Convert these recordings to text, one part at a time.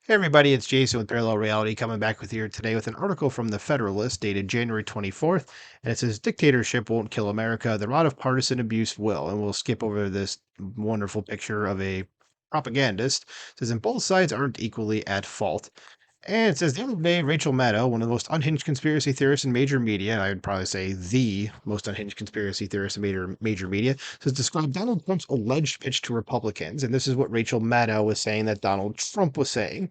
Hey everybody, it's Jason with Parallel Reality coming back with you today with an article from the Federalist dated January 24th. And it says, Dictatorship won't kill America, the rot of partisan abuse will. And we'll skip over this wonderful picture of a propagandist. It says, and both sides aren't equally at fault. And it says the other day, Rachel Maddow, one of the most unhinged conspiracy theorists in major media, I would probably say the most unhinged conspiracy theorist in major media, says described Donald Trump's alleged pitch to Republicans. And this is what Rachel Maddow was saying that Donald Trump was saying.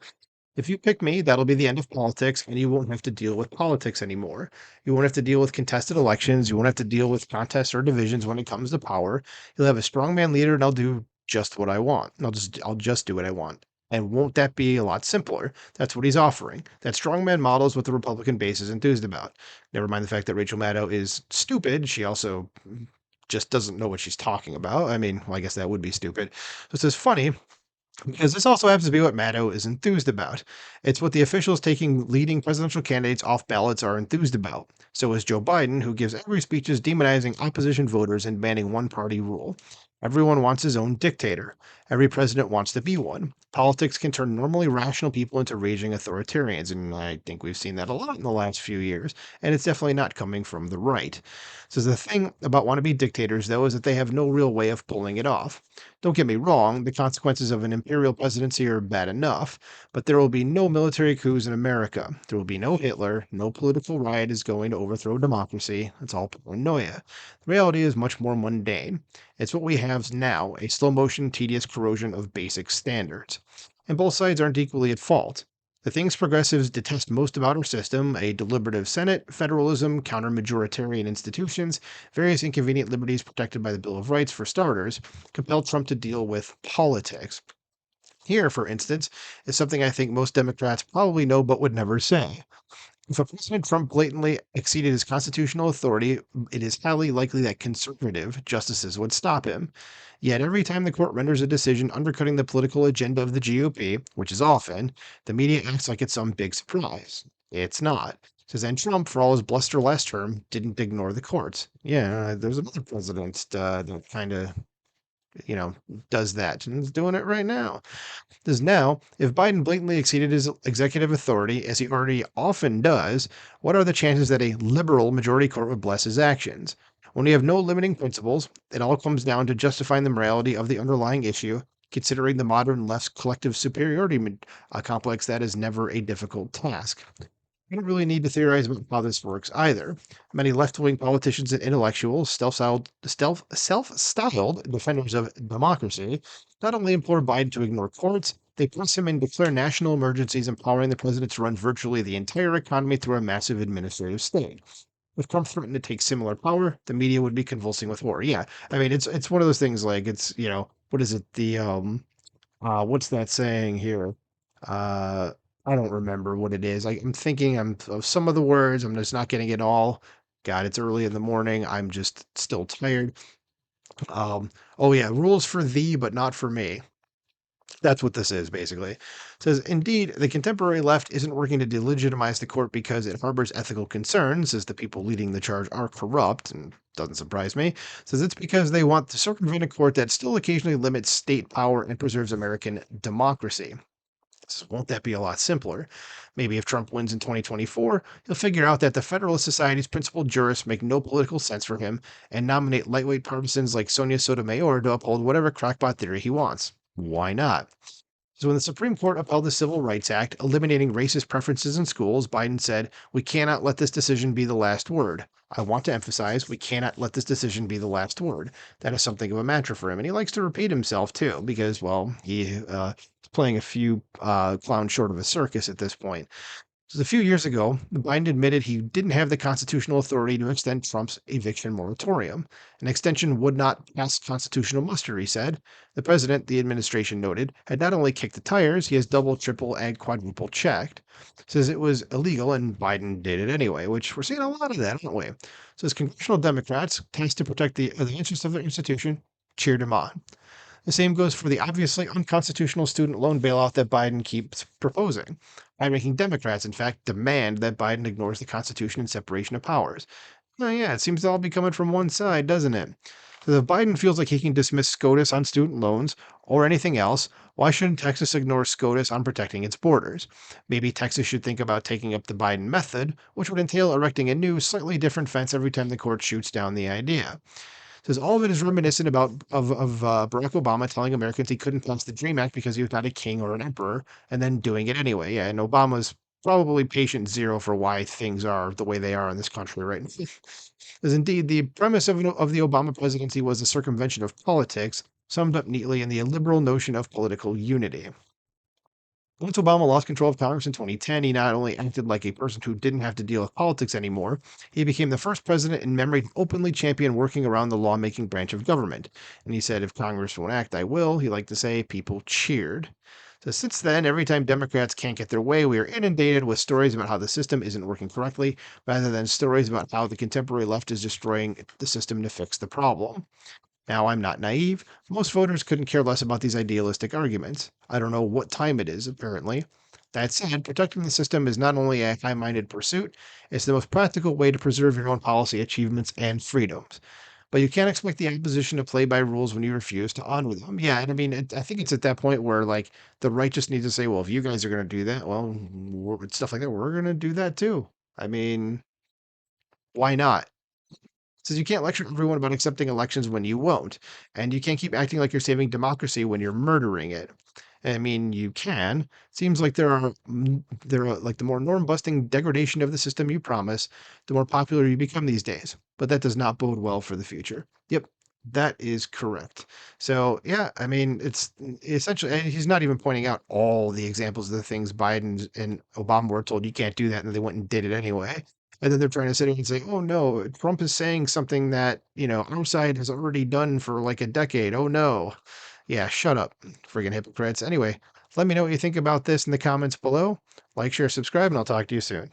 If you pick me, that'll be the end of politics, and you won't have to deal with politics anymore. You won't have to deal with contested elections. You won't have to deal with contests or divisions when it comes to power. You'll have a strongman leader, and I'll do just what I want. I'll just do what I want. And won't that be a lot simpler? That's what he's offering. That strongman model is what the Republican base is enthused about. Never mind the fact that Rachel Maddow is stupid. She also just doesn't know what she's talking about. I mean, well, I guess that would be stupid. So it's just funny because this also happens to be what Maddow is enthused about. It's what the officials taking leading presidential candidates off ballots are enthused about. So is Joe Biden, who gives every speeches demonizing opposition voters and banning one party rule. Everyone wants his own dictator. Every president wants to be one. Politics can turn normally rational people into raging authoritarians, and I think we've seen that a lot in the last few years, and it's definitely not coming from the right. So the thing about wannabe dictators, though, is that they have no real way of pulling it off. Don't get me wrong, the consequences of an imperial presidency are bad enough, but there will be no military coups in America. There will be no Hitler. No political riot is going to overthrow democracy. It's all paranoia. The reality is much more mundane. It's what we have now, a slow motion, tedious corrosion of basic standards. And both sides aren't equally at fault. The things progressives detest most about our system, a deliberative Senate, federalism, counter-majoritarian institutions, various inconvenient liberties protected by the Bill of Rights for starters, compel Trump to deal with politics. Here, for instance, is something I think most Democrats probably know but would never say. If a President Trump blatantly exceeded his constitutional authority, it is highly likely that conservative justices would stop him. Yet every time the court renders a decision undercutting the political agenda of the GOP, which is often, the media acts like it's some big surprise. It's not. Says, and Trump, for all his bluster last term, didn't ignore the courts. Yeah, there's another president that kind of, you know, does that and is doing it right now. Is now, if Biden blatantly exceeded his executive authority, as he already often does, what are the chances that a liberal majority court would bless his actions? When we have no limiting principles, it all comes down to justifying the morality of the underlying issue. Considering the modern left's collective superiority complex, that is never a difficult task. We don't really need to theorize about how this works either. Many left wing politicians and intellectuals, self-styled defenders of democracy, not only implore Biden to ignore courts, they press him and declare national emergencies, empowering the president to run virtually the entire economy through a massive administrative state. If Trump threatened to take similar power, the media would be convulsing with horror. Yeah, I mean it's one of those things like it's what is it what's that saying here? Uh, I don't remember what it is. I'm thinking of some of the words. I'm just not getting it all. God, it's early in the morning. I'm just still tired. Oh yeah, rules for thee, but not for me. That's what this is, basically. It says, indeed, the contemporary left isn't working to delegitimize the court because it harbors ethical concerns, as the people leading the charge are corrupt, and doesn't surprise me. It says it's because they want to circumvent a court that still occasionally limits state power and preserves American democracy. Won't that be a lot simpler? Maybe if Trump wins in 2024, he'll figure out that the Federalist Society's principal jurists make no political sense for him and nominate lightweight partisans like Sonia Sotomayor to uphold whatever crackpot theory he wants. Why not? So when the Supreme Court upheld the Civil Rights Act, eliminating racist preferences in schools, Biden said, we cannot let this decision be the last word. I want to emphasize, we cannot let this decision be the last word. That is something of a mantra for him. And he likes to repeat himself, too, because, well, he is playing a few clowns short of a circus at this point. A few years ago, Biden admitted he didn't have the constitutional authority to extend Trump's eviction moratorium. An extension would not pass constitutional muster, he said. The president, the administration noted, had not only kicked the tires, he has double, triple, and quadruple checked. Says it was illegal, and Biden did it anyway, which we're seeing a lot of that, aren't we? Says congressional Democrats, tasked to protect the interests of their institution, cheered him on. The same goes for the obviously unconstitutional student loan bailout that Biden keeps proposing. High-ranking Democrats, in fact, demand that Biden ignores the Constitution and separation of powers. Oh, yeah, it seems to all be coming from one side, doesn't it? So if Biden feels like he can dismiss SCOTUS on student loans or anything else, why shouldn't Texas ignore SCOTUS on protecting its borders? Maybe Texas should think about taking up the Biden method, which would entail erecting a new, slightly different fence every time the court shoots down the idea. Says all of it is reminiscent of Barack Obama telling Americans he couldn't pass the Dream Act because he was not a king or an emperor, and then doing it anyway. Yeah, and Obama's probably patient zero for why things are the way they are in this country right now. As indeed, the premise of the Obama presidency was the circumvention of politics, summed up neatly in the illiberal notion of political unity. Once Obama lost control of Congress in 2010, he not only acted like a person who didn't have to deal with politics anymore, he became the first president in memory to openly champion working around the lawmaking branch of government. And he said, if Congress won't act, I will. He liked to say, people cheered. So since then, every time Democrats can't get their way, we are inundated with stories about how the system isn't working correctly, rather than stories about how the contemporary left is destroying the system to fix the problem. Now, I'm not naive. Most voters couldn't care less about these idealistic arguments. I don't know what time it is, apparently. That said, protecting the system is not only a high minded pursuit, it's the most practical way to preserve your own policy achievements and freedoms. But you can't expect the opposition to play by rules when you refuse to honor them. Yeah, and I mean, I think it's at that point where, like, the right just needs to say, well, if you guys are going to do that, well, stuff like that, we're going to do that too. I mean, why not? Says you can't lecture everyone about accepting elections when you won't, and you can't keep acting like you're saving democracy when you're murdering it. I mean, you can. Seems like there are like the more norm busting degradation of the system you promise, the more popular you become these days. But that does not bode well for the future. Yep, that is correct. So yeah, I mean, it's essentially, and he's not even pointing out all the examples of the things Biden and Obama were told you can't do that, and they went and did it anyway. And then they're trying to sit here and say, "Oh no, Trump is saying something that, our side has already done for like a decade. Oh no." Yeah, shut up, friggin' hypocrites. Anyway, let me know what you think about this in the comments below. Like, share, subscribe, and I'll talk to you soon.